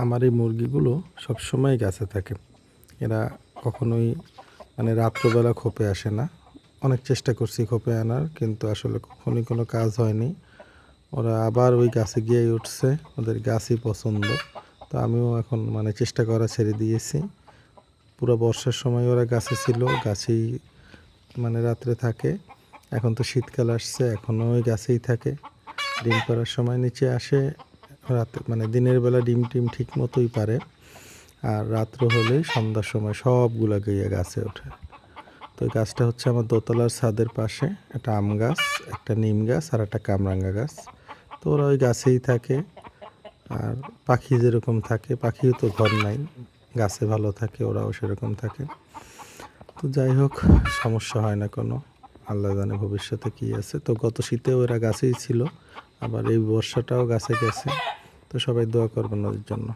আমার এই মুরগিগুলো সবসময় গাছে থাকে। এরা কখনোই রাত্রবেলা খোপে আসে না। অনেক চেষ্টা করছি খোপে আনার, কিন্তু আসলে কখনোই কোনো কাজ হয়নি। ওরা আবার ওই গাছে গিয়েই উঠছে। ওদের গাছই পছন্দ। তো আমিও এখন চেষ্টা করা ছেড়ে দিয়েছি। পুরো বর্ষার সময় ওরা গাছে ছিল, গাছেই রাত্রে থাকে। এখন তো শীতকাল আসছে, এখনও ওই গাছেই থাকে। ডিম পাড়ার সময় নিচে আসে। রাতে দিনের বেলা ডিম টিম ঠিক মতোই পারে, আর রাত্র হলেই সন্ধ্যার সময় সবগুলা গিয়ে গাছে ওঠে। তো ওই গাছটা হচ্ছে আমার দোতলার ছাদের পাশে। একটা আম গাছ, একটা নিম গাছ আর একটা কামরাঙ্গা গাছ। তো ওরা ওই গাছেই থাকে। আর পাখি যেরকম থাকে, পাখিও তো ঘর নাই, গাছে ভালো থাকে, ওরাও সেরকম থাকে। তো যাই হোক, সমস্যা হয় না কোনো। আল্লাহ জানে ভবিষ্যতে কী আছে। তো গত শীতেও এরা গাছেই ছিল, আবার এই বর্ষাটাও গাছে গেছে। তো সবাই দোয়া করবেন ওদের জন্য।